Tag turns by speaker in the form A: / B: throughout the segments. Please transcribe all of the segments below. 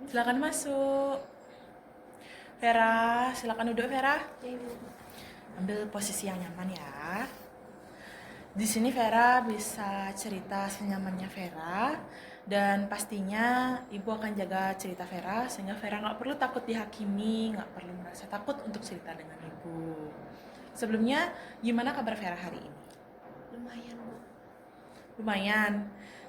A: Silakan masuk. Vera, silakan duduk Vera. Ambil posisi yang nyaman ya. Di sini Vera bisa cerita senyamannya Vera dan pastinya ibu akan jaga cerita Vera sehingga Vera nggak perlu takut dihakimi, nggak perlu merasa takut untuk cerita dengan ibu. Sebelumnya, gimana kabar Vera hari ini?
B: Lumayan, Bu.
A: Lumayan.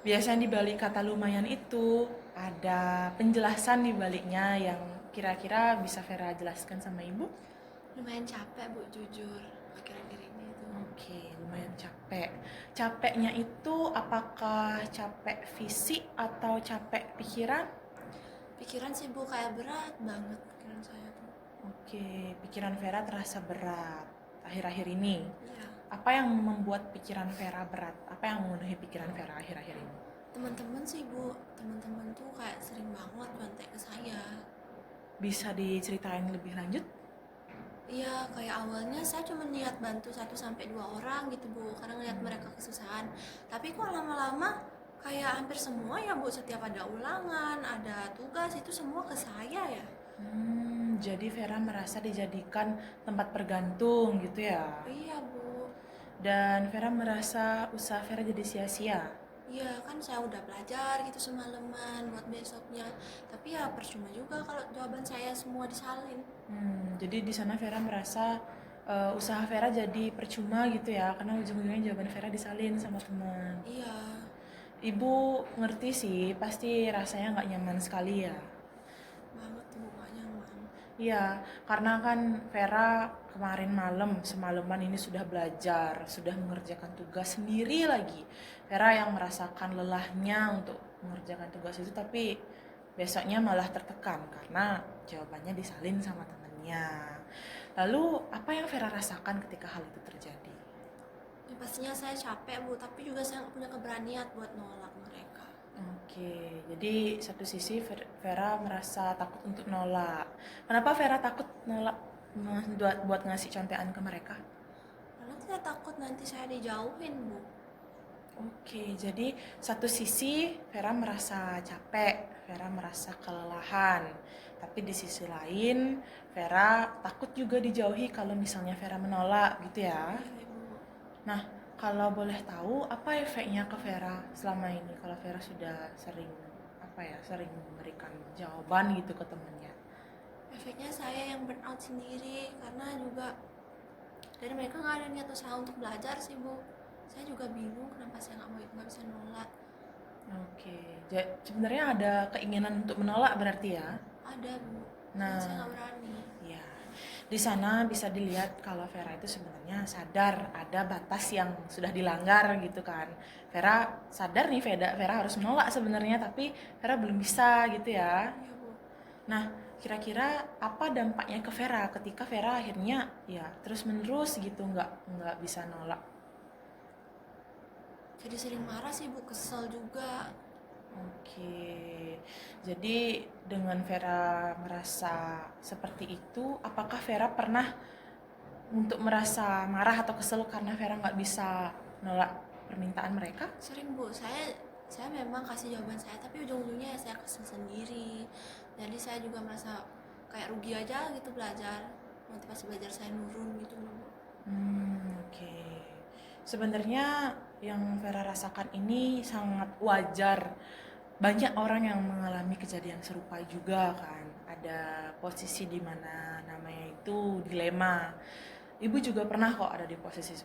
A: Biasanya di balik kata lumayan itu ada penjelasan di baliknya yang kira-kira bisa Vera jelaskan sama ibu.
B: Lumayan capek, Bu, jujur. Akhir-akhir ini tuh.
A: Oke, lumayan capek. Capeknya itu apakah capek fisik atau capek pikiran?
B: Pikiran sih, Bu, kayak berat banget pikiran saya tuh.
A: Oke, pikiran Vera terasa berat akhir-akhir ini.
B: Iya.
A: Apa yang membuat pikiran Vera berat? Apa yang memenuhi pikiran Vera akhir-akhir ini?
B: Teman-teman sih, Bu. Teman-teman tuh kayak sering banget kontak ke saya.
A: Bisa diceritain lebih lanjut?
B: Iya, kayak awalnya saya cuma niat bantu 1 sampai 2 orang gitu, Bu, karena ngeliat mereka kesusahan. Tapi kok lama-lama kayak hampir semua ya, Bu, setiap ada ulangan, ada tugas itu semua ke saya ya.
A: Jadi Vera merasa dijadikan tempat bergantung gitu ya.
B: Iya, Bu.
A: Dan Vera merasa usaha Vera jadi sia-sia.
B: Iya, kan saya udah belajar gitu semalaman buat besoknya. Tapi ya percuma juga kalau jawaban saya semua disalin.
A: Jadi di sana Vera merasa usaha Vera jadi percuma gitu ya, karena ujung-ujungnya jawaban Vera disalin sama teman.
B: Iya,
A: Ibu ngerti sih, pasti rasanya nggak nyaman sekali ya.
B: banget tuh gak nyaman.
A: Iya, karena kan Vera kemarin malam, semalaman ini sudah belajar, sudah mengerjakan tugas sendiri lagi. Vera yang merasakan lelahnya untuk mengerjakan tugas itu, tapi besoknya malah tertekan karena jawabannya disalin sama temannya. Lalu, apa yang Vera rasakan ketika hal itu terjadi?
B: Ya, pastinya saya capek, Bu, tapi juga saya nggak punya keberanian buat nolak mereka.
A: Oke, jadi satu sisi Vera merasa takut untuk nolak. Kenapa Vera takut nolak buat ngasih contekan ke mereka?
B: Karena saya takut nanti saya dijauhin, Bu.
A: Oke, jadi satu sisi Vera merasa capek, Vera merasa kelelahan. Tapi di sisi lain, Vera takut juga dijauhi kalau misalnya Vera menolak gitu ya.
B: Iya, Ibu.
A: Nah, kalau boleh tahu apa efeknya ke Vera selama ini kalau Vera sudah sering memberikan jawaban gitu ke temennya.
B: Efeknya saya yang burn out sendiri karena juga dari mereka nggak ada niat usaha untuk belajar sih, Bu. Saya juga bingung kenapa saya nggak bisa nolak.
A: Oke, sebenarnya ada keinginan untuk menolak berarti ya.
B: Ada, Bu. Cuma saya
A: Nah,
B: nggak berani.
A: ya, di sana bisa dilihat kalau Vera itu sebenarnya sadar ada batas yang sudah dilanggar gitu kan. Vera sadar nih Vera harus menolak sebenarnya tapi Vera belum bisa gitu ya.
B: Iya, Bu.
A: Nah, kira-kira apa dampaknya ke Vera ketika Vera akhirnya ya terus-menerus gitu nggak bisa nolak.
B: Jadi sering marah sih, Bu, kesel juga.
A: Oke, jadi dengan Vera merasa seperti itu, apakah Vera pernah untuk merasa marah atau kesel karena Vera nggak bisa nolak permintaan mereka?
B: Sering, Bu. Saya memang kasih jawaban saya, tapi ujung-ujungnya ya saya kesel sendiri. Jadi saya juga merasa kayak rugi aja gitu belajar. Motivasi belajar saya nurun gitu loh, Bu.
A: Oke. Sebenarnya yang Vera rasakan ini sangat wajar. Banyak orang yang mengalami kejadian serupa juga kan. Ada posisi di mana namanya itu dilema. Ibu juga pernah kok ada di posisi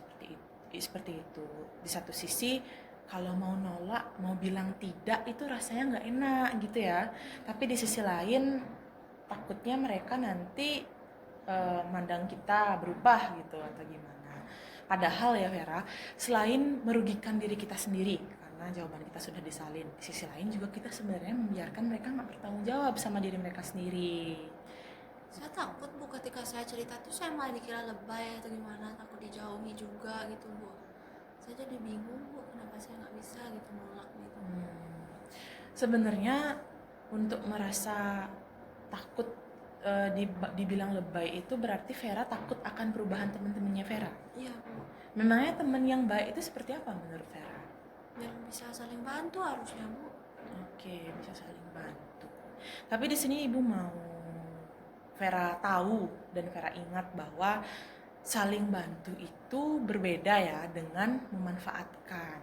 A: seperti itu. Di satu sisi kalau mau nolak, mau bilang tidak itu rasanya nggak enak gitu ya. Tapi di sisi lain takutnya mereka nanti mandang kita berubah gitu atau gimana. Padahal ya Vera, selain merugikan diri kita sendiri karena jawaban kita sudah disalin, di sisi lain juga kita sebenarnya membiarkan mereka nggak bertanggung jawab sama diri mereka sendiri.
B: Saya takut, Bu, ketika saya cerita tuh saya malah dikira lebay atau gimana, takut dijauhi juga gitu, Bu. Saya jadi bingung, Bu, kenapa saya nggak bisa gitu nolak gitu.
A: Sebenarnya untuk merasa takut dibilang lebay itu berarti Vera takut akan perubahan teman-temannya Vera.
B: Iya, Bu.
A: Memangnya teman yang baik itu seperti apa menurut Vera?
B: Yang bisa saling bantu harusnya, Bu.
A: Oke, bisa saling bantu. Tapi di sini ibu mau Vera tahu dan Vera ingat bahwa saling bantu itu berbeda ya dengan memanfaatkan.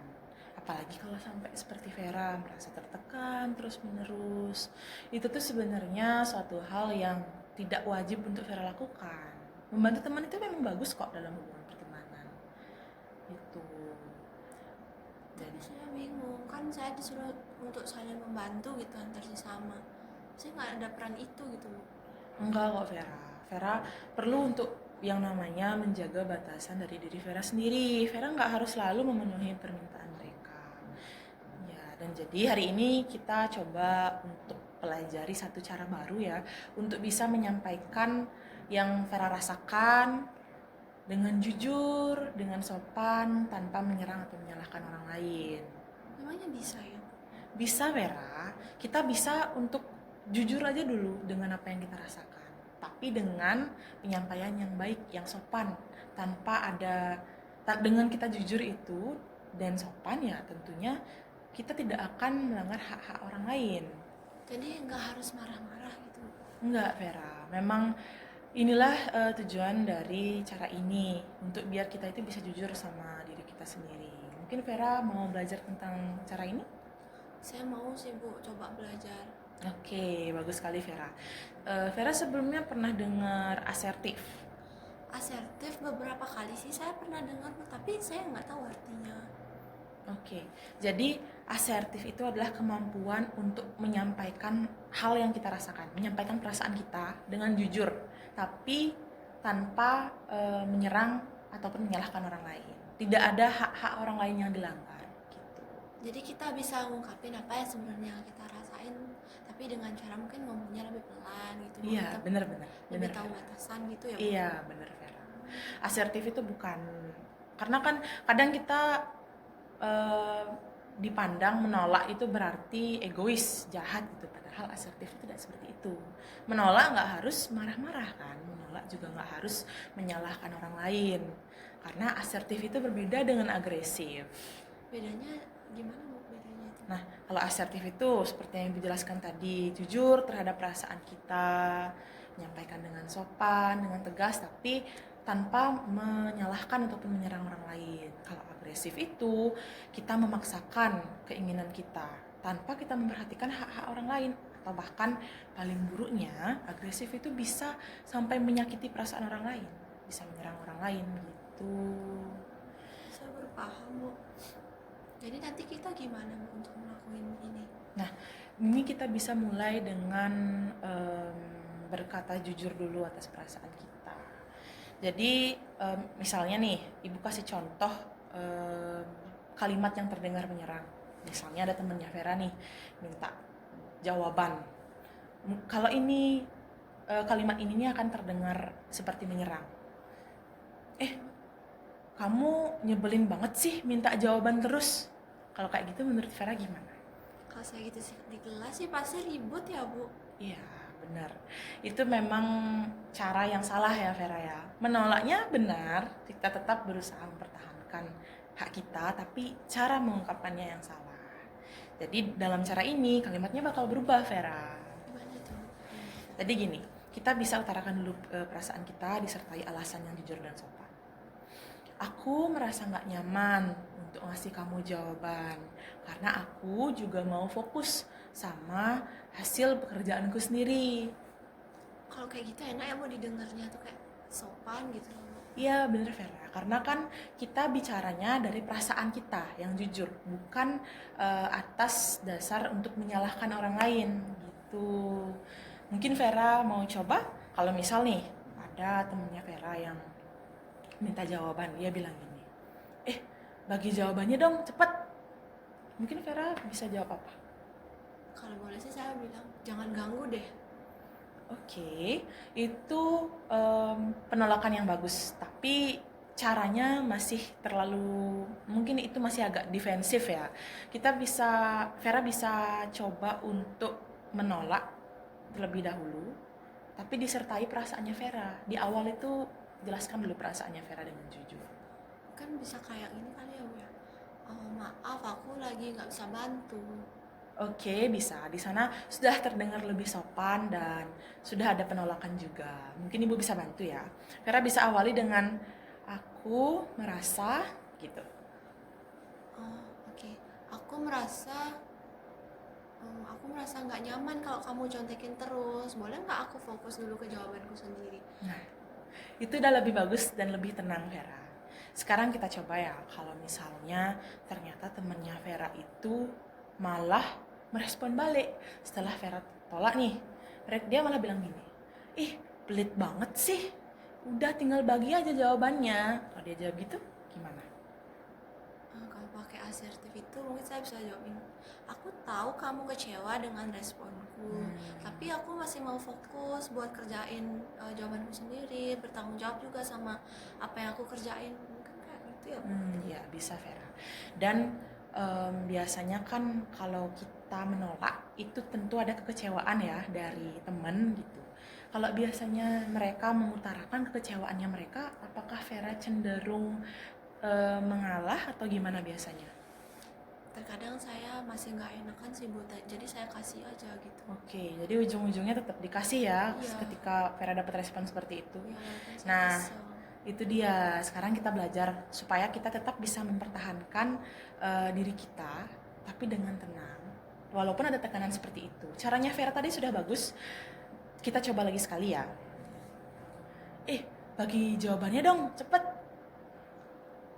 A: Apalagi kalau sampai seperti Vera merasa tertekan terus-menerus. Itu tuh sebenarnya suatu hal yang tidak wajib untuk Vera lakukan. Membantu teman itu memang bagus kok dalam hubungan pertemanan. Itu.
B: Tapi saya bingung, kan saya disuruh untuk saling membantu gitu antar sesama. Saya nggak ada peran itu gitu Bu.
A: Enggak kok Vera. Vera perlu untuk yang namanya menjaga batasan dari diri Vera sendiri. Vera nggak harus selalu memenuhi permintaan mereka. Ya, dan jadi hari ini kita coba untuk pelajari satu cara baru ya untuk bisa menyampaikan yang Vera rasakan dengan jujur, dengan sopan, tanpa menyerang atau menyalahkan orang lain.
B: Namanya bisa ya.
A: Bisa Vera, kita bisa untuk jujur aja dulu dengan apa yang kita rasakan, tapi dengan penyampaian yang baik, yang sopan, tanpa ada dengan kita jujur itu dan sopan ya tentunya kita tidak akan melanggar hak-hak orang lain.
B: Jadi nggak harus marah-marah gitu.
A: Enggak Vera, memang inilah tujuan dari cara ini untuk biar kita itu bisa jujur sama diri kita sendiri. Mungkin Vera mau belajar tentang cara ini?
B: Saya mau sih Bu coba belajar.
A: Oke, bagus sekali Vera. Vera sebelumnya pernah dengar asertif.
B: Asertif beberapa kali sih saya pernah dengar Bu, tapi saya nggak tahu artinya.
A: Oke, jadi asertif itu adalah kemampuan untuk menyampaikan hal yang kita rasakan, menyampaikan perasaan kita dengan jujur, tapi tanpa menyerang ataupun menyalahkan orang lain. Tidak ada hak-hak orang lain yang dilanggar. Gitu.
B: Jadi kita bisa ngungkapin apa yang sebenarnya kita rasain, tapi dengan cara mungkin ngomongnya lebih pelan gitu.
A: Iya,
B: Kita
A: benar-benar.
B: lebih tahu batasan gitu ya Bu.
A: Iya, benar Vera. Asertif itu bukan, karena kan kadang kita dipandang menolak itu berarti egois, jahat gitu. Padahal asertif itu tidak seperti itu. Menolak nggak harus marah-marah kan, menolak juga nggak harus menyalahkan orang lain. Karena asertif itu berbeda dengan agresif.
B: Bedanya gimana Bu bedanya itu?
A: Nah, kalau asertif itu seperti yang dijelaskan tadi, jujur terhadap perasaan kita, menyampaikan dengan sopan, dengan tegas, tapi tanpa menyalahkan ataupun menyerang orang lain. Kalau agresif itu, kita memaksakan keinginan kita tanpa kita memperhatikan hak-hak orang lain. Atau bahkan paling buruknya, agresif itu bisa sampai menyakiti perasaan orang lain, bisa menyerang orang lain gitu.
B: Saya baru paham Bu. Jadi nanti kita gimana Bu untuk melakukan ini?
A: Nah, ini kita bisa mulai dengan berkata jujur dulu atas perasaan kita. Jadi, misalnya nih, ibu kasih contoh kalimat yang terdengar menyerang. Misalnya ada temennya Vera nih, minta jawaban. Kalau ini kalimat ini akan terdengar seperti menyerang. Kamu nyebelin banget sih minta jawaban terus. Kalau kayak gitu menurut Vera gimana?
B: Kalau saya gitu sih di kelas sih pasti ribut ya Bu.
A: Iya, benar. Itu memang cara yang salah ya Vera ya. Menolaknya benar, kita tetap berusaha mempertahankan hak kita, tapi cara mengungkapkannya yang salah. Jadi dalam cara ini kalimatnya bakal berubah Vera.
B: Gimana tuh?
A: Jadi gini, kita bisa utarakan dulu perasaan kita disertai alasan yang jujur dan sopan. Aku merasa gak nyaman untuk ngasih kamu jawaban karena aku juga mau fokus sama hasil pekerjaanku sendiri.
B: Kalau kayak gitu enak ya Bu didengarnya tuh kayak sopan gitu loh Bu.
A: Iya bener Vera, karena kan kita bicaranya dari perasaan kita yang jujur, bukan atas dasar untuk menyalahkan orang lain gitu. Mungkin Vera mau coba, kalau misal nih ada temennya Vera yang minta jawaban, dia bilang gini, bagi jawabannya dong, cepet. Mungkin Vera bisa jawab apa?
B: Kalau boleh sih saya bilang jangan ganggu deh.
A: Oke, itu penolakan yang bagus, tapi caranya masih terlalu, mungkin itu masih agak defensif ya. Vera bisa coba untuk menolak terlebih dahulu, tapi disertai perasaannya Vera. Di awal itu jelaskan dulu perasaannya Vera dengan jujur.
B: Kan bisa kayak ini kali ya Bu ya. Oh, maaf aku lagi nggak bisa bantu.
A: Oke, bisa. Di sana sudah terdengar lebih sopan dan sudah ada penolakan juga. Mungkin Ibu bisa bantu ya. Vera bisa awali dengan aku merasa gitu.
B: Oh, oke. Aku merasa aku merasa nggak nyaman kalau kamu contekin terus. Boleh nggak aku fokus dulu ke jawabanku sendiri?
A: Nah, itu udah lebih bagus dan lebih tenang Vera. Sekarang kita coba ya, kalau misalnya ternyata temennya Vera itu malah merespon balik. Setelah Vera tolak nih, dia malah bilang gini, ih pelit banget sih, udah tinggal bagi aja jawabannya. Kalau dia jawab gitu, gimana?
B: Kalau pakai asertif itu mungkin saya bisa jawabin. Aku tahu kamu kecewa dengan responku, tapi aku masih mau fokus buat kerjain jawabanku sendiri, bertanggung jawab juga sama apa yang aku kerjain. Mungkin kayak gitu ya, Bu.
A: Ya bisa Vera. Dan biasanya kan kalau kita menolak itu tentu ada kekecewaan ya dari teman gitu. Kalau biasanya mereka mengutarakan kekecewaannya mereka, apakah Vera cenderung mengalah atau gimana biasanya?
B: Terkadang saya masih nggak enakan sih, Bu. Jadi saya kasih aja gitu.
A: Oke, jadi ujung-ujungnya tetap dikasih ya
B: Iya.
A: ketika Vera dapat respon seperti itu.
B: Ya, walaupun saya
A: Nah,
B: kesel.
A: itu dia. Sekarang kita belajar supaya kita tetap bisa mempertahankan diri kita, tapi dengan tenang. Walaupun ada tekanan seperti itu. Caranya Vera tadi sudah bagus. Kita coba lagi sekali ya. Bagi jawabannya dong, cepet.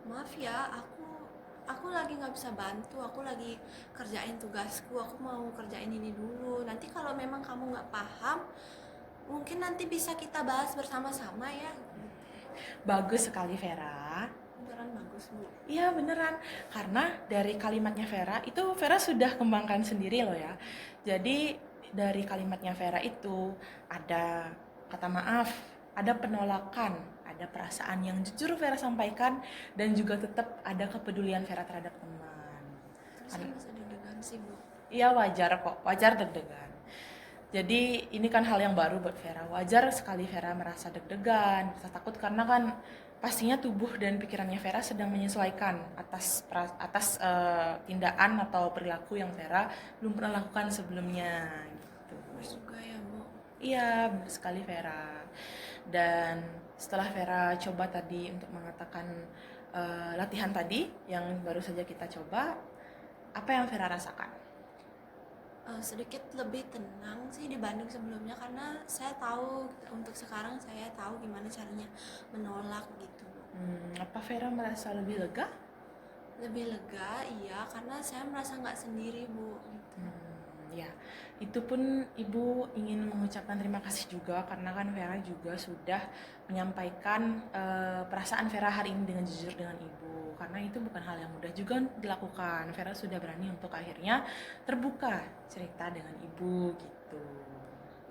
B: Maaf ya, aku lagi nggak bisa bantu. Aku lagi kerjain tugasku. Aku mau kerjain ini dulu. Nanti kalau memang kamu nggak paham, mungkin nanti bisa kita bahas bersama-sama ya.
A: Bagus sekali Vera.
B: Beneran bagus, Bu.
A: Iya beneran, karena dari kalimatnya Vera itu Vera sudah kembangkan sendiri loh ya. Jadi dari kalimatnya Vera itu ada kata maaf, ada penolakan, ada perasaan yang jujur Vera sampaikan, dan juga tetap ada kepedulian Vera terhadap teman.
B: Terus saya masih deg-degan sih, Bu.
A: Iya wajar kok, wajar deg-degan. Jadi ini kan hal yang baru buat Vera. Wajar sekali Vera merasa deg-degan, merasa takut karena kan pastinya tubuh dan pikirannya Vera sedang menyesuaikan atas tindakan atau perilaku yang Vera belum pernah lakukan sebelumnya gitu.
B: Terus juga ya, Bu.
A: Iya, benar sekali Vera. Dan setelah Vera coba tadi untuk mengatakan latihan tadi yang baru saja kita coba, apa yang Vera rasakan?
B: Sedikit lebih tenang sih dibanding sebelumnya karena saya tahu untuk sekarang saya tahu gimana caranya menolak gitu.
A: Apa Vera merasa lebih lega?
B: Lebih lega, iya, karena saya merasa nggak sendiri, Bu. Gitu.
A: Ya, itu pun Ibu ingin mengucapkan terima kasih juga karena kan Vera juga sudah menyampaikan perasaan Vera hari ini dengan jujur dengan Ibu. Karena itu bukan hal yang mudah juga dilakukan. Vera sudah berani untuk akhirnya terbuka cerita dengan Ibu gitu.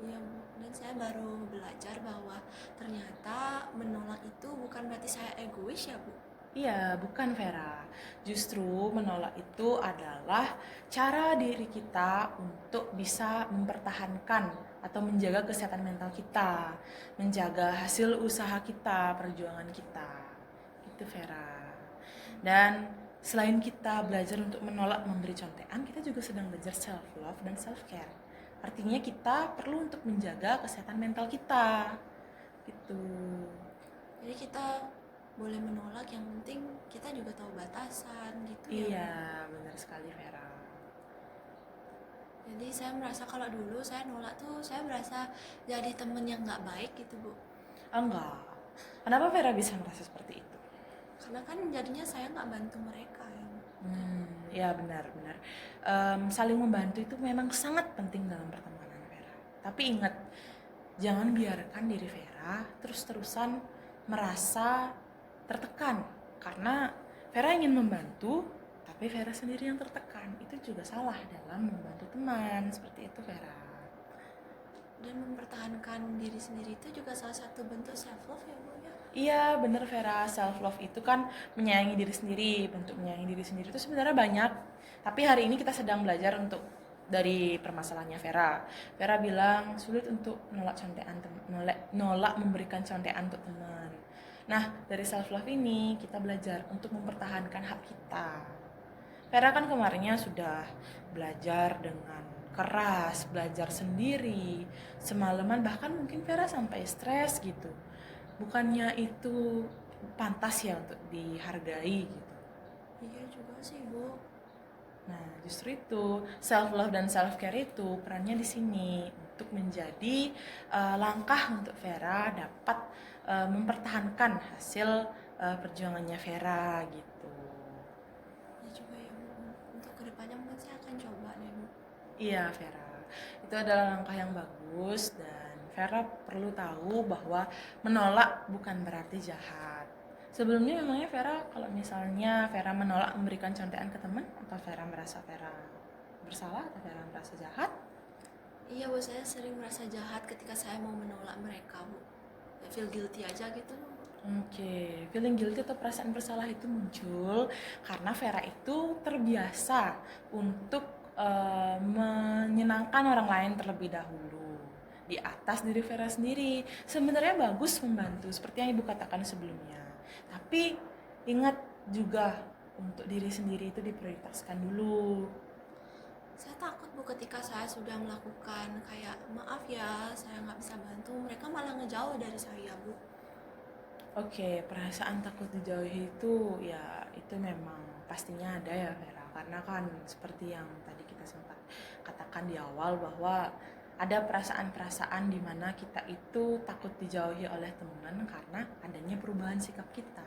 B: Iya, Bu. Dan saya baru belajar bahwa ternyata menolak itu bukan berarti saya egois ya, Bu.
A: Iya, bukan Vera. Justru menolak itu adalah cara diri kita untuk bisa mempertahankan atau menjaga kesehatan mental kita, menjaga hasil usaha kita, perjuangan kita. Gitu Vera. Dan selain kita belajar untuk menolak memberi contekan, kita juga sedang belajar self love dan self care. Artinya kita perlu untuk menjaga kesehatan mental kita. Gitu.
B: Jadi kita boleh menolak, yang penting kita juga tahu batasan gitu ya.
A: Iya, benar sekali Vera.
B: Jadi saya merasa kalau dulu saya nolak tuh saya merasa jadi temen yang nggak baik gitu, Bu.
A: Enggak. Kenapa Vera bisa merasa seperti itu?
B: Karena kan jadinya saya nggak bantu mereka ya, Bu.
A: Ya benar-benar. Saling membantu itu memang sangat penting dalam pertemanan Vera. Tapi ingat, jangan biarkan diri Vera terus-terusan merasa tertekan. Karena Vera ingin membantu, tapi Vera sendiri yang tertekan. Itu juga salah dalam membantu teman. Seperti itu Vera.
B: Dan mempertahankan diri sendiri itu juga salah satu bentuk self love ya, Bu ya.
A: Iya bener Vera, self love itu kan menyayangi diri sendiri. Bentuk menyayangi diri sendiri itu sebenarnya banyak. Tapi hari ini kita sedang belajar untuk dari permasalahannya Vera. Vera bilang sulit untuk nolak contekan, nolak memberikan contekan untuk teman. Nah dari self love ini kita belajar untuk mempertahankan hak kita. Vera kan kemarinnya sudah belajar dengan keras, belajar sendiri, semalaman, bahkan mungkin Vera sampai stres gitu. Bukannya itu pantas ya untuk dihargai gitu.
B: Iya juga sih Bu.
A: Nah, justru itu self love dan self care itu perannya di sini untuk menjadi langkah untuk Vera dapat mempertahankan hasil perjuangannya Vera gitu.
B: Iya juga ya Bu. Untuk kedepannya mungkin saya akan coba deh Bu.
A: Iya, Vera. Itu adalah langkah yang bagus dan Vera perlu tahu bahwa menolak bukan berarti jahat. Sebelumnya memangnya Vera kalau misalnya Vera menolak memberikan contekan ke teman, apa Vera merasa Vera bersalah atau Vera merasa jahat?
B: Iya Bu, saya sering merasa jahat ketika saya mau menolak mereka Bu. Ya, feel guilty aja gitu Bu.
A: Oke, feeling guilty atau perasaan bersalah itu muncul karena Vera itu terbiasa untuk menyenangkan orang lain terlebih dahulu di atas diri Vera sendiri. Sebenarnya bagus membantu seperti yang Ibu katakan sebelumnya. Tapi ingat juga untuk diri sendiri itu diprioritaskan dulu.
B: Saya takut Bu ketika saya sudah melakukan kayak maaf ya saya nggak bisa bantu, mereka malah ngejauh dari saya Bu.
A: Oke, perasaan takut dijauhi itu ya itu memang pastinya ada ya Vera. Karena kan seperti yang tadi kita sempat katakan di awal bahwa ada perasaan-perasaan di mana kita itu takut dijauhi oleh teman karena adanya perubahan sikap kita.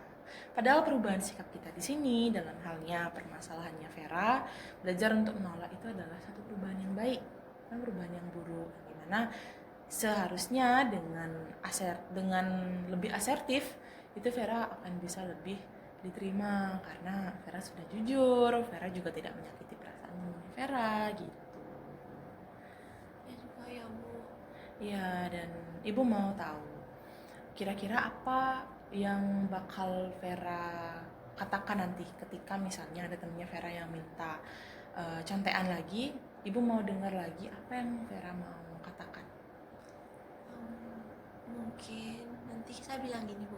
A: Padahal perubahan sikap kita di sini dalam halnya permasalahannya Vera, belajar untuk menolak itu adalah satu perubahan yang baik, bukan perubahan yang buruk. Dimana seharusnya dengan lebih asertif itu Vera akan bisa lebih diterima karena Vera sudah jujur, Vera juga tidak menyakiti perasaan Vera gitu.
B: Ya juga ya Bu.
A: Iya, dan Ibu mau tahu kira-kira apa yang bakal Vera katakan nanti ketika misalnya ada temennya Vera yang minta contekan lagi, Ibu mau dengar lagi apa yang Vera mau katakan?
B: Mungkin nanti saya bilang gini Bu,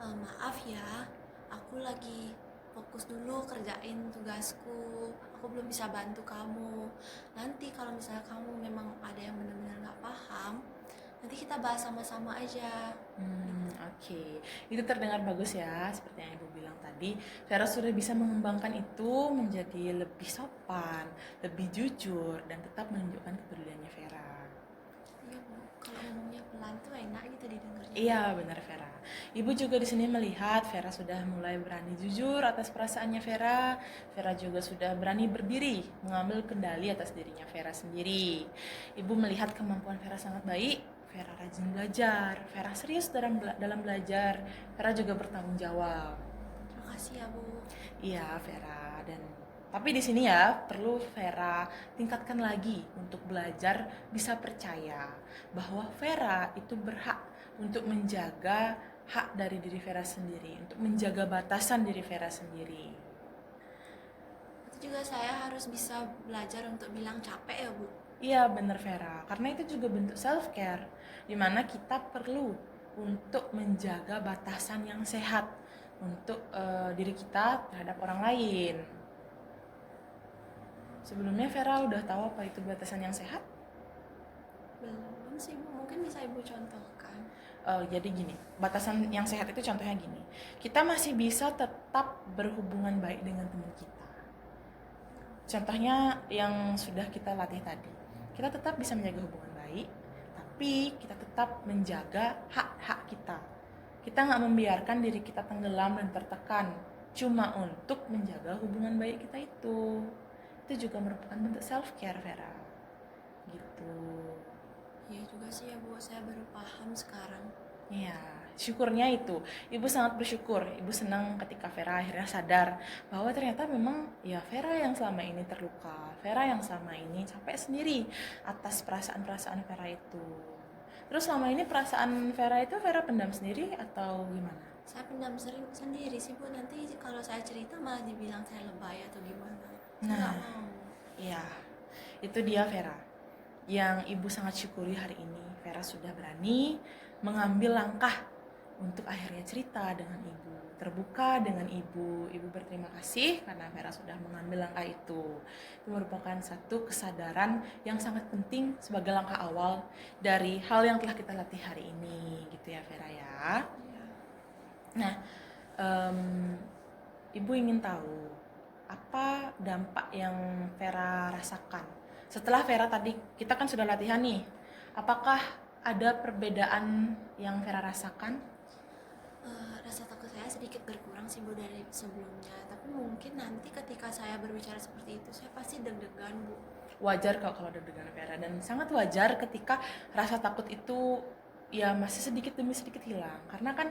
B: maaf ya, aku lagi fokus dulu kerjain tugasku, aku belum bisa bantu kamu. Nanti kalau misalnya kamu memang ada yang benar-benar nggak paham, nanti kita bahas sama-sama aja.
A: Oke. Itu terdengar bagus ya, seperti yang Ibu bilang tadi. Vera sudah bisa mengembangkan itu menjadi lebih sopan, lebih jujur, dan tetap menunjukkan kepeduliannya Vera.
B: Iya Bu, kalau ngomongnya pelan tuh enak gitu didengarnya.
A: Iya, benar Vera. Ibu juga di sini melihat Vera sudah mulai berani jujur atas perasaannya Vera. Vera juga sudah berani berdiri, mengambil kendali atas dirinya Vera sendiri. Ibu melihat kemampuan Vera sangat baik. Vera rajin belajar, Vera serius dalam belajar, Vera juga bertanggung jawab.
B: Terima kasih ya Bu.
A: Iya, Vera. Dan tapi di sini ya perlu Vera tingkatkan lagi untuk belajar bisa percaya bahwa Vera itu berhak untuk menjaga hak dari diri Vera sendiri, untuk menjaga batasan diri Vera sendiri.
B: Itu juga saya harus bisa belajar untuk bilang capek ya Bu.
A: Iya, bener Vera. Karena itu juga bentuk self care, dimana kita perlu untuk menjaga batasan yang sehat untuk diri kita terhadap orang lain. Sebelumnya Vera udah tahu apa itu batasan yang sehat?
B: Belum sih Bu, mungkin bisa Ibu contohkan.
A: Jadi gini, batasan yang sehat itu contohnya gini. Kita masih bisa tetap berhubungan baik dengan teman kita. Contohnya yang sudah kita latih tadi. Kita tetap bisa menjaga hubungan baik, tapi kita tetap menjaga hak-hak kita. Kita nggak membiarkan diri kita tenggelam dan tertekan cuma untuk menjaga hubungan baik kita itu. Itu juga merupakan bentuk self care, Vera. Gitu.
B: Iya juga sih ya Bu, saya baru paham sekarang.
A: Iya, syukurnya itu. Ibu sangat bersyukur. Ibu senang ketika Vera akhirnya sadar bahwa ternyata memang ya Vera yang selama ini terluka. Vera yang selama ini capek sendiri atas perasaan-perasaan Vera itu. Terus selama ini perasaan Vera itu Vera pendam sendiri atau gimana?
B: Saya pendam sendiri sih Bu, nanti kalau saya cerita malah dibilang saya lebay atau gimana. Saya nggak
A: Nah,
B: mau.
A: iya. Itu dia Vera. Yang Ibu sangat syukuri hari ini. Vera sudah berani mengambil langkah untuk akhirnya cerita dengan Ibu. terbuka dengan ibu. Ibu berterima kasih karena Vera sudah mengambil langkah itu. Itu merupakan satu kesadaran yang sangat penting sebagai langkah awal dari hal yang telah kita latih hari ini, gitu ya Vera ya.
B: Iya.
A: Nah, ibu ingin tahu apa dampak yang Vera rasakan setelah Vera tadi, kita kan sudah latihan nih. Apakah ada perbedaan yang Vera rasakan?
B: Rasa takut saya sedikit berkurang sih Bu dari sebelumnya, tapi mungkin nanti ketika saya berbicara seperti itu saya pasti deg-degan Bu.
A: Wajar kalau deg-degan Vera, dan sangat wajar ketika rasa takut itu ya masih sedikit demi sedikit hilang, karena kan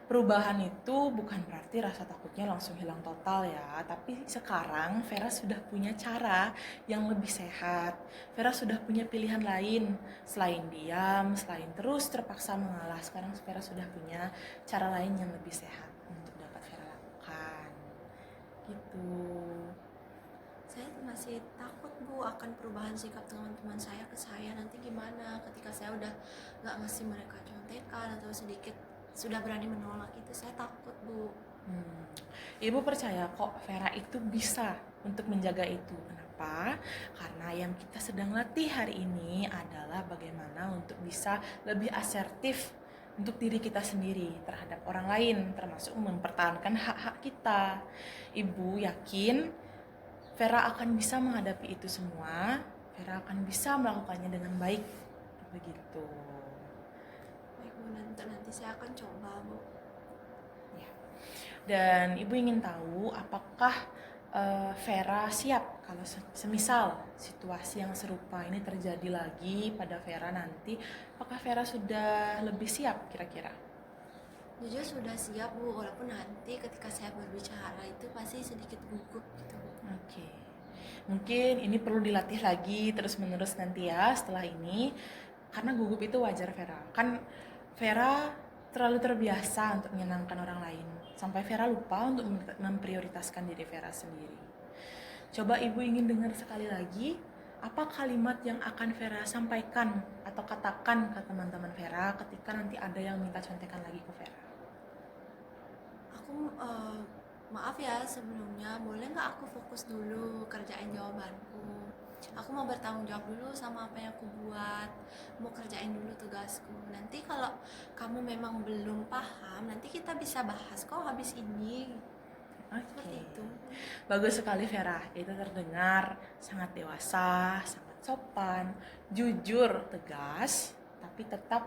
A: perubahan itu bukan berarti rasa takutnya langsung hilang total ya, tapi sekarang Vera sudah punya cara yang lebih sehat. Vera sudah punya pilihan lain selain diam, selain terus terpaksa mengalah. Sekarang Vera sudah punya cara lain yang lebih sehat untuk dapat Vera lakukan gitu.
B: Saya masih takut Bu akan perubahan sikap teman-teman saya ke saya, nanti gimana ketika saya udah nggak ngasih mereka contekan atau sedikit sudah berani menolak, itu saya takut Bu.
A: Ibu percaya kok Vera itu bisa untuk menjaga itu. Kenapa? Karena yang kita sedang latih hari ini adalah bagaimana untuk bisa lebih asertif untuk diri kita sendiri terhadap orang lain, termasuk mempertahankan hak-hak kita. Ibu yakin Vera akan bisa menghadapi itu semua. Vera akan bisa melakukannya dengan baik. Begitu.
B: Baik Bu, nanti saya akan coba Bu.
A: Ya. Dan ibu ingin tahu apakah Vera siap kalau semisal situasi yang serupa ini terjadi lagi pada Vera nanti, apakah Vera sudah lebih siap kira-kira?
B: Jujur sudah siap Bu, walaupun nanti ketika saya berbicara itu pasti sedikit gugup gitu Bu.
A: Oke. Mungkin ini perlu dilatih lagi terus-menerus nanti ya setelah ini, karena gugup itu wajar Vera. Kan Vera terlalu terbiasa untuk menyenangkan orang lain, sampai Vera lupa untuk memprioritaskan diri Vera sendiri. Coba ibu ingin dengar sekali lagi, apa kalimat yang akan Vera sampaikan atau katakan ke teman-teman Vera ketika nanti ada yang minta contekan lagi ke Vera?
B: Aku maaf ya sebelumnya, boleh nggak aku fokus dulu kerjain jawabanku? Aku mau bertanggung jawab dulu sama apa yang aku buat, mau kerjain dulu tugasku. Nanti kalau kamu memang belum paham, nanti kita bisa bahas kok habis ini. Seperti itu.
A: Bagus sekali Vera, itu terdengar sangat dewasa, sangat sopan, jujur, tegas, tapi tetap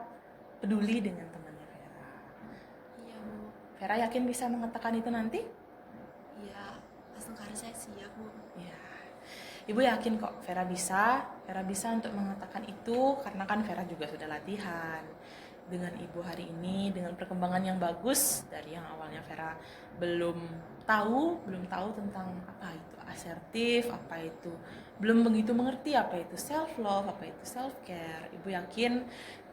A: peduli dengan temannya Vera.
B: Iya Bu.
A: Vera yakin bisa mengatakan itu nanti?
B: Iya, langsung karena saya siap Bu.
A: Ya, ibu yakin kok Vera bisa untuk mengatakan itu, karena kan Vera juga sudah latihan dengan ibu hari ini, dengan perkembangan yang bagus dari yang awalnya Vera belum tahu tentang apa itu asertif, apa itu belum begitu mengerti apa itu self love, apa itu self care. Ibu yakin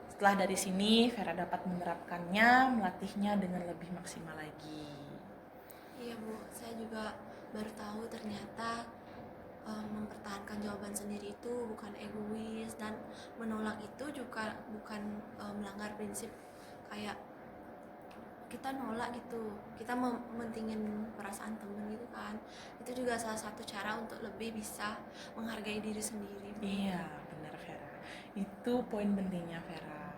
A: setelah dari sini Vera dapat menerapkannya, melatihnya dengan lebih maksimal lagi.
B: Iya Bu, saya juga baru tahu ternyata mempertahankan jawaban sendiri itu bukan egois, dan menolak itu juga bukan melanggar prinsip kayak kita nolak gitu, kita mementingin perasaan temen gitu kan. Itu juga salah satu cara untuk lebih bisa menghargai diri sendiri.
A: Iya, benar Vera. Itu poin pentingnya Vera.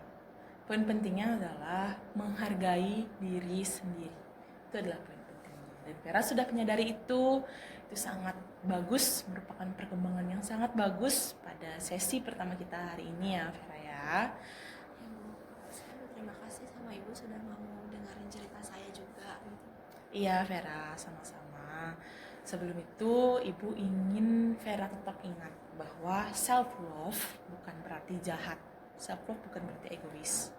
A: Poin pentingnya adalah menghargai diri sendiri. Itu adalah poin pentingnya. Dan Vera sudah menyadari itu sangat bagus, merupakan perkembangan yang sangat bagus pada sesi pertama kita hari ini ya Vera ya.
B: Ibu, saya berterima kasih sama Ibu sudah mau dengerin cerita saya juga gitu.
A: Iya Vera, sama-sama. Sebelum itu, Ibu ingin Vera tetap ingat bahwa self-love bukan berarti jahat. Self-love bukan berarti egois.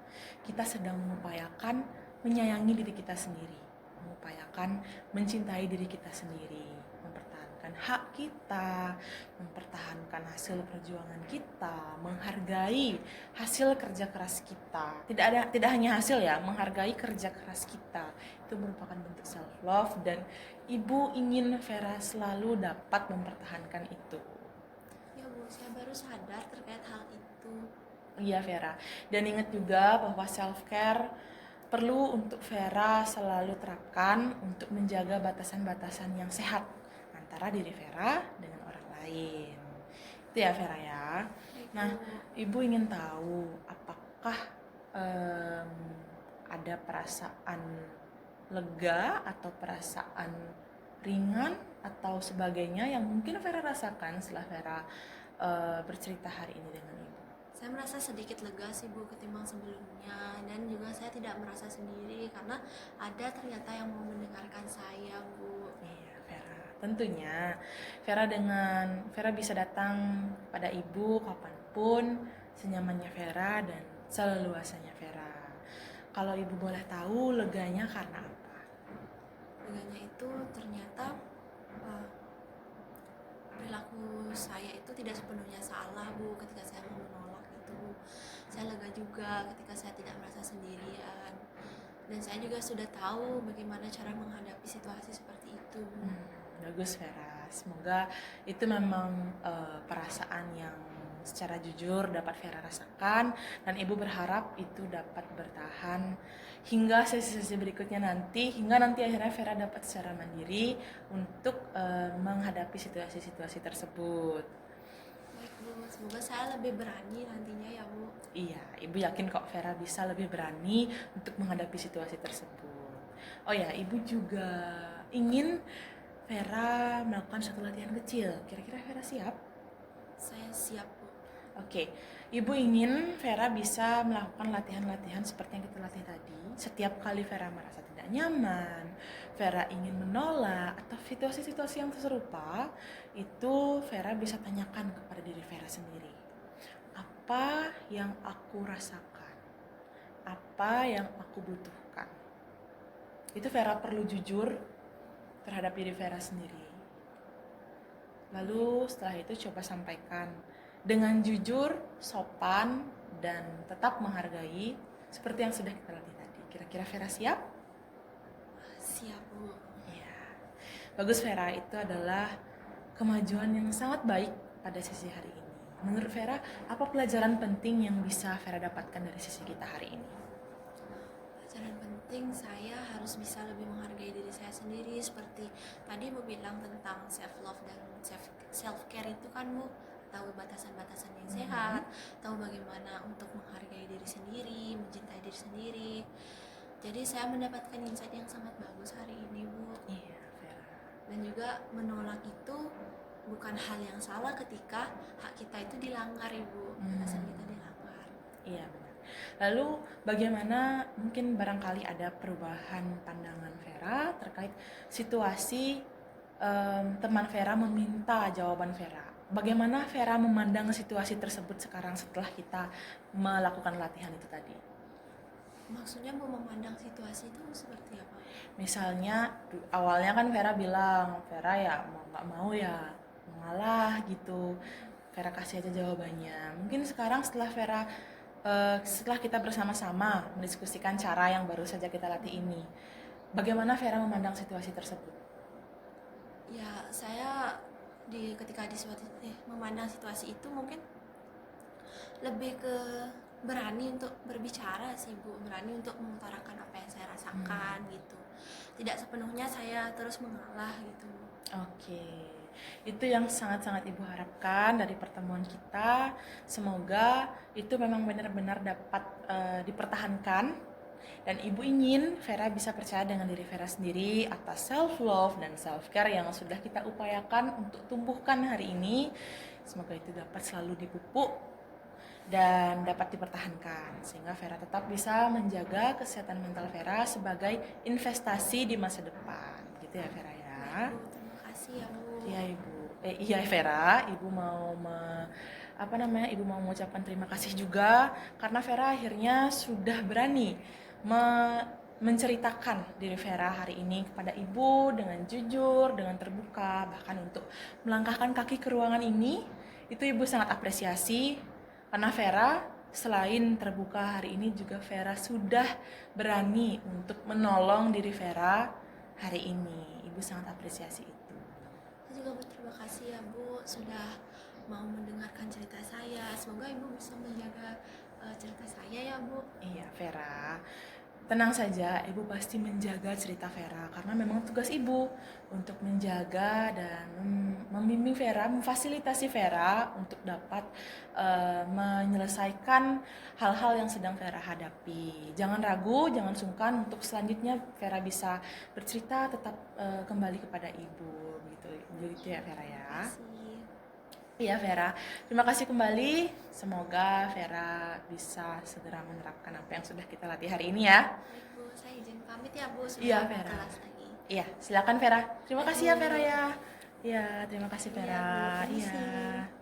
A: Kita sedang mengupayakan menyayangi diri kita sendiri. Mengupayakan mencintai diri kita sendiri. Mempertahankan hak kita, mempertahankan hasil perjuangan kita, menghargai hasil kerja keras kita. Tidak hanya hasil ya, menghargai kerja keras kita. Itu merupakan bentuk self love, dan ibu ingin Vera selalu dapat mempertahankan itu.
B: Ya Bu, saya baru sadar terkait hal itu.
A: Iya Vera, dan ingat juga bahwa self care perlu untuk Vera selalu terapkan untuk menjaga batasan-batasan yang sehat antara diri Vera dengan orang lain. Itu ya Vera ya.
B: Baik,
A: Nah,
B: Bu.
A: Ibu ingin tahu apakah em, ada perasaan lega atau perasaan ringan atau sebagainya yang mungkin Vera rasakan setelah Vera bercerita hari ini dengan Ibu.
B: Saya merasa sedikit lega sih Bu ketimbang sebelumnya, dan juga saya tidak merasa sendiri karena ada ternyata yang mau mendengarkan saya Bu.
A: Iya, Vera. Tentunya Vera bisa datang pada Ibu kapanpun, senyamannya Vera dan seleluasanya Vera. Kalau Ibu boleh tahu leganya karena apa?
B: Leganya itu ternyata eh, perilaku saya itu tidak sepenuhnya salah Bu ketika saya mau menolak itu. Saya lega juga ketika saya tidak merasa sendirian, dan saya juga sudah tahu bagaimana cara menghadapi situasi seperti itu Bu.
A: Bagus Vera. Semoga itu memang perasaan yang secara jujur dapat Vera rasakan, dan Ibu berharap itu dapat bertahan hingga sesi-sesi berikutnya nanti, hingga nanti akhirnya Vera dapat secara mandiri untuk menghadapi situasi-situasi tersebut.
B: Baik Bu, semoga saya lebih berani nantinya ya Bu.
A: Iya, Ibu yakin kok Vera bisa lebih berani untuk menghadapi situasi tersebut. Oh ya, Ibu juga ingin Vera melakukan satu latihan kecil. Kira-kira Vera siap?
B: Saya siap Bu.
A: Oke, Ibu ingin Vera bisa melakukan latihan-latihan seperti yang kita latih tadi. Setiap kali Vera merasa tidak nyaman, Vera ingin menolak, atau situasi-situasi yang serupa, itu Vera bisa tanyakan kepada diri Vera sendiri. Apa yang aku rasakan? Apa yang aku butuhkan? Itu Vera perlu jujur terhadap diri Vera sendiri. Lalu setelah itu coba sampaikan dengan jujur, sopan, dan tetap menghargai seperti yang sudah kita latih tadi. Kira-kira Vera siap?
B: Siap Bu.
A: Iya. Bagus Vera, itu adalah kemajuan yang sangat baik pada sesi hari ini. Menurut Vera, apa pelajaran penting yang bisa Vera dapatkan dari sesi kita hari ini?
B: Pelajaran penting, saya harus bisa lebih menghargai diri saya sendiri. Seperti tadi Bu bilang tentang self love dan self care itu kan Bu, tahu batasan-batasan yang sehat, tahu bagaimana untuk menghargai diri sendiri, mencintai diri sendiri. Jadi saya mendapatkan insight yang sangat bagus hari ini Bu.
A: Iya, Vera.
B: Dan juga menolak itu bukan hal yang salah ketika hak kita itu dilanggar Ibu, batasan kita dilanggar.
A: Iya, benar. Lalu bagaimana mungkin barangkali ada perubahan pandangan Vera terkait situasi teman Vera meminta jawaban Vera. Bagaimana Vera memandang situasi tersebut sekarang setelah kita melakukan latihan itu tadi?
B: Maksudnya Bu memandang situasi itu seperti apa?
A: Misalnya awalnya kan Vera bilang, Vera ya mau nggak mau ya mengalah gitu. Vera kasih aja jawabannya. Mungkin sekarang setelah kita bersama-sama mendiskusikan cara yang baru saja kita latih ini, bagaimana Vera memandang situasi tersebut?
B: Ya saya ketika memandang situasi itu mungkin lebih ke berani untuk berbicara sih Bu, berani untuk mengutarakan apa yang saya rasakan gitu. Tidak sepenuhnya saya terus mengalah gitu.
A: Oke, itu yang sangat-sangat Ibu harapkan dari pertemuan kita. Semoga itu memang benar-benar dapat dipertahankan. Dan Ibu ingin Vera bisa percaya dengan diri Vera sendiri atas self-love dan self-care yang sudah kita upayakan untuk tumbuhkan hari ini. Semoga itu dapat selalu dipupuk dan dapat dipertahankan sehingga Vera tetap bisa menjaga kesehatan mental Vera sebagai investasi di masa depan. Gitu ya Vera ya.
B: Baik Bu, terima kasih ya Bu.
A: Iya Ibu. Iya Vera, Ibu mau Ibu mau mengucapkan terima kasih juga karena Vera akhirnya sudah berani menceritakan diri Vera hari ini kepada Ibu dengan jujur, dengan terbuka, bahkan untuk melangkahkan kaki ke ruangan ini. Itu Ibu sangat apresiasi karena Vera selain terbuka hari ini juga Vera sudah berani untuk menolong diri Vera hari ini. Ibu sangat apresiasi itu.
B: Saya juga berterima kasih ya Bu sudah mau mendengarkan cerita saya. Semoga Ibu bisa menjaga cerita saya ya Bu.
A: Iya Vera, Tenang saja, Ibu pasti menjaga cerita Vera karena memang tugas Ibu untuk menjaga dan membimbing Vera, memfasilitasi Vera untuk dapat menyelesaikan hal-hal yang sedang Vera hadapi. Jangan ragu, jangan sungkan untuk selanjutnya Vera bisa bercerita tetap kembali kepada Ibu gitu. Gitu ya Vera ya.
B: Makasih.
A: Iya Vera, terima kasih kembali. Semoga Vera bisa segera menerapkan apa yang sudah kita latih hari ini ya.
B: Baik Bu, saya izin pamit ya Bu
A: Iya,
B: sebelum
A: Vera.
B: kelas lagi.
A: Iya, silakan Vera. Terima
B: Baik,
A: kasih ya
B: Bu.
A: Vera ya. Iya, terima kasih
B: Iya,
A: Vera.
B: Bu, permisi.
A: Iya.